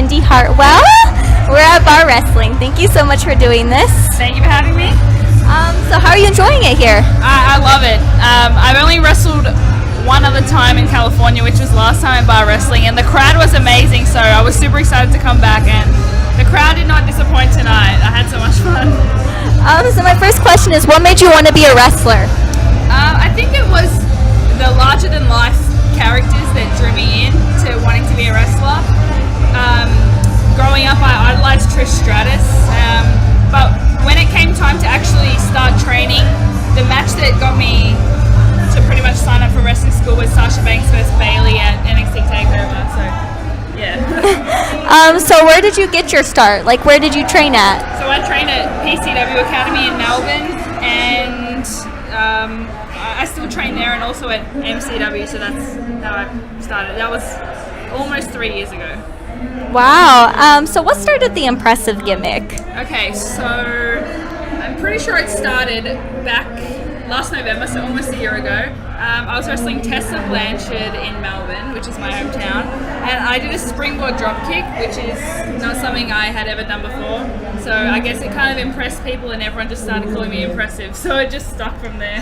Indi Hartwell. We're at Bar Wrestling. Thank you so much for doing this. Thank you for having me. So how are you enjoying it here? I love it. I've only wrestled one other time in California, which was last time at Bar Wrestling, and the crowd was amazing, so I was super excited to come back, and the crowd did not disappoint tonight. I had so much fun. So my first question is, what made you want to be a wrestler? I think it was the larger-than-life characters that drew me in to wanting to be a wrestler. Growing up, I idolized Trish Stratus, but when it came time to actually start training, the match that got me to pretty much sign up for wrestling school was Sasha Banks vs. Bayley at NXT TakeOver, so yeah. So where did you get your start? Like, where did you train at? So I trained at PCW Academy in Melbourne, and I still train there, and also at MCW, so that's how I started. That was almost 3 years ago. Wow. So what started the impressive gimmick? Okay, so I'm pretty sure it started back last November, so almost a year ago. I was wrestling Tessa Blanchard in Melbourne, which is my hometown, and I did a springboard dropkick, which is not something I had ever done before. So I guess it kind of impressed people, and everyone just started calling me impressive. So it just stuck from there.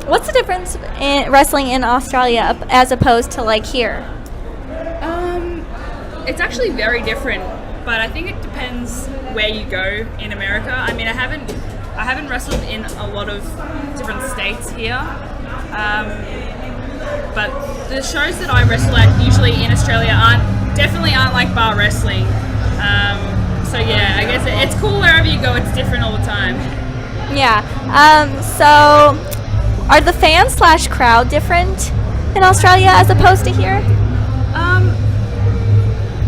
What's the difference in wrestling in Australia as opposed to like here? It's actually very different, but I think it depends where you go in America. I mean, I haven't wrestled in a lot of different states here, but the shows that I wrestle at usually in Australia definitely aren't like bar wrestling. So yeah, I guess it's cool wherever you go. It's different all the time. Yeah. So are the fans / crowd different in Australia as opposed to here?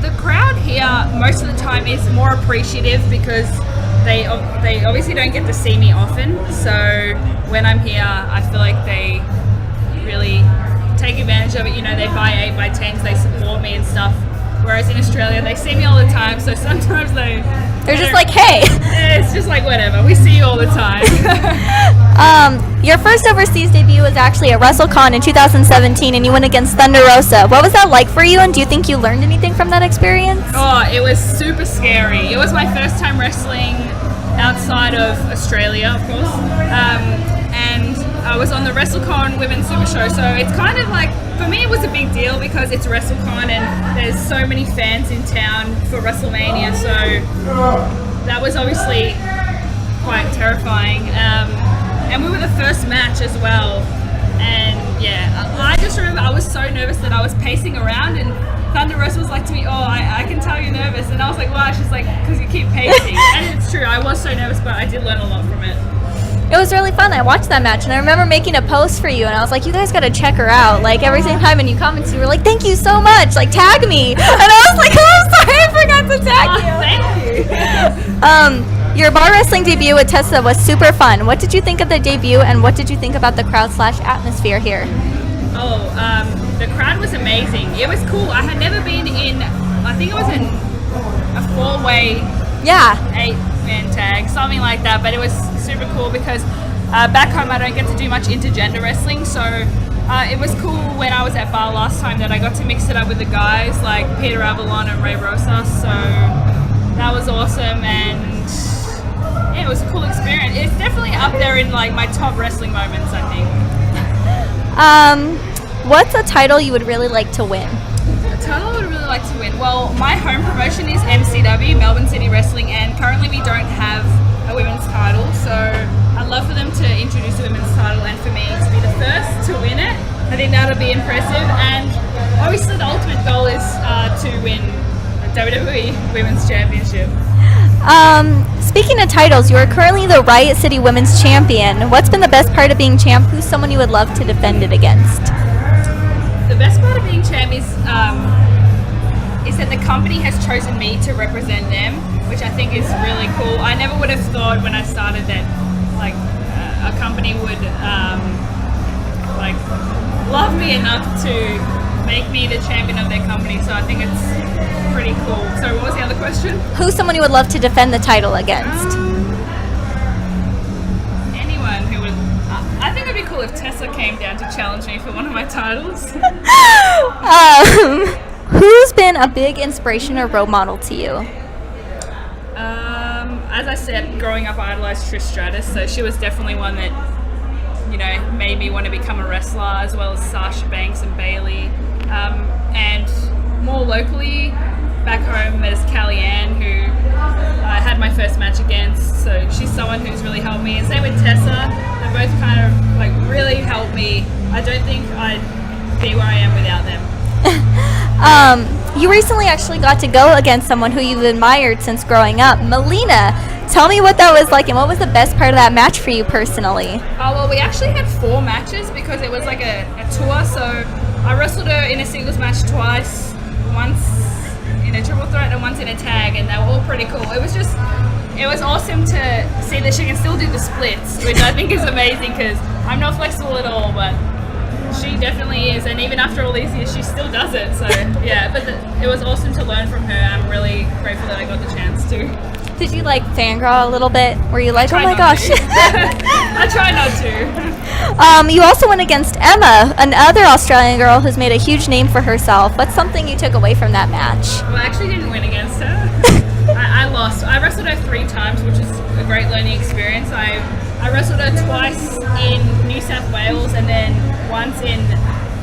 The crowd here most of the time is more appreciative because they obviously don't get to see me often. So when I'm here, I feel like they really take advantage of it. You know, they buy 8x10s, they support me and stuff. Whereas in Australia, they see me all the time, so sometimes they're just like, hey. It's just like, whatever, we see you all the time. Your first overseas debut was actually at WrestleCon in 2017, and you went against Thunder Rosa. What was that like for you, and do you think you learned anything from that experience? Oh, it was super scary. It was my first time wrestling outside of Australia, of course, and I was on the WrestleCon Women's Super Show, so it's kind of like, for me it was a big deal because it's WrestleCon and there's so many fans in town for WrestleMania, so that was obviously quite terrifying. And we were the first match as well, and yeah, I just remember I was so nervous that I was pacing around, and Thunder Rosa was like to me, I can tell you're nervous, and I was like, why? She's like, because you keep pacing. And it's true, I was so nervous, but I did learn a lot from it. It was really fun. I watched that match, and I remember making a post for you, and I was like, you guys gotta check her out. Like, every single time in you comments, you were like, thank you so much, like, tag me. And I was like, oh, I'm sorry, I forgot to tag you. Thank you. Your bar wrestling debut with Tessa was super fun. What did you think of the debut, and what did you think about the crowd / atmosphere here? The crowd was amazing. It was cool. I had never been in, I think it was in a 4-way, 8-man tag, something like that, but it was super cool because back home I don't get to do much intergender wrestling, so it was cool when I was at bar last time that I got to mix it up with the guys like Peter Avalon and Ray Rosas, so that was awesome, and yeah, it was a cool experience. It's definitely up there in like my top wrestling moments, I think. What's a title you would really like to win? A title I would really like to win? Well, my home promotion is MCW, Melbourne City Wrestling, and currently we don't have a women's title, so I'd love for them to introduce a women's title and for me to be the first to win it. I think that'll be impressive, and obviously the ultimate goal is to win a WWE Women's Championship. Speaking of titles, you are currently the Riot City Women's Champion. What's been the best part of being champ? Who's someone you would love to defend it against? The best part of being champ is that the company has chosen me to represent them, which I think is really cool. I never would have thought when I started that like a company would like love me enough to make me the champion of their company, so I think it's pretty cool. So what was the other question? Who's someone you would love to defend the title against? Anyone who would. I think it'd be cool if Tessa came down to challenge me for one of my titles. Who's been been a big inspiration or role model to you? As I said, growing up, I idolized Trish Stratus, so she was definitely one that, you know, made me want to become a wrestler, as well as Sasha Banks and Bailey. And more locally, back home, there's Callie Ann, who I had my first match against, so she's someone who's really helped me. And same with Tessa, they both kind of like really helped me. I don't think I'd be where I am without them. You recently actually got to go against someone who you've admired since growing up, Melina. Tell me what that was like, and what was the best part of that match for you personally? Oh, well, we actually had 4 matches because it was like a tour. So I wrestled her in a singles match twice, once in a triple threat and once in a tag, and they were all pretty cool. It was awesome to see that she can still do the splits, which I think is amazing because I'm not flexible at all, but she definitely is, and even after all these years, she still does it. So yeah, but it was awesome to learn from her. I'm really grateful that I got the chance to. Did you like fangirl a little bit? Were you like, oh my gosh? I try not to. You also went against Emma, another Australian girl who's made a huge name for herself. What's something you took away from that match? Well, I actually didn't win against her. I lost. I wrestled her 3 times, which is a great learning experience. I wrestled her twice in New South Wales and then once in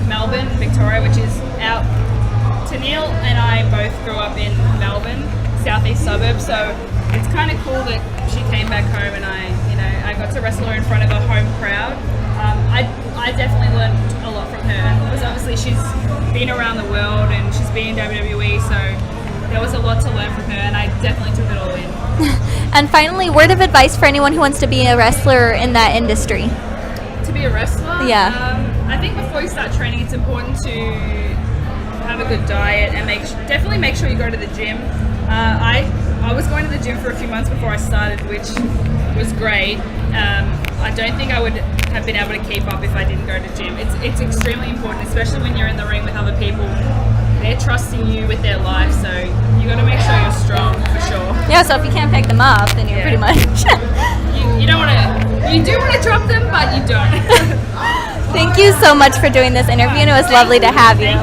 Melbourne, Victoria, which is out. Tennille and I both grew up in Melbourne, southeast suburbs, so it's kind of cool that she came back home and I got to wrestle her in front of a home crowd. I definitely learned a lot from her because obviously she's been around the world and she's been in WWE, so there was a lot to learn from her, and I definitely took it all in. And finally, word of advice for anyone who wants to be a wrestler in that industry? To be a wrestler? Yeah. I think before you start training, it's important to have a good diet and definitely make sure you go to the gym. I was going to the gym for a few months before I started, which was great. I don't think I would have been able to keep up if I didn't go to gym. It's extremely important, especially when you're in the ring with other people. They're trusting you with their life, so you got to make sure you're strong for sure. Yeah, so if you can't pick them up, then you're pretty much... you don't want to... You do want to drop them, but you don't. Thank you so much for doing this interview, and it was lovely to have you.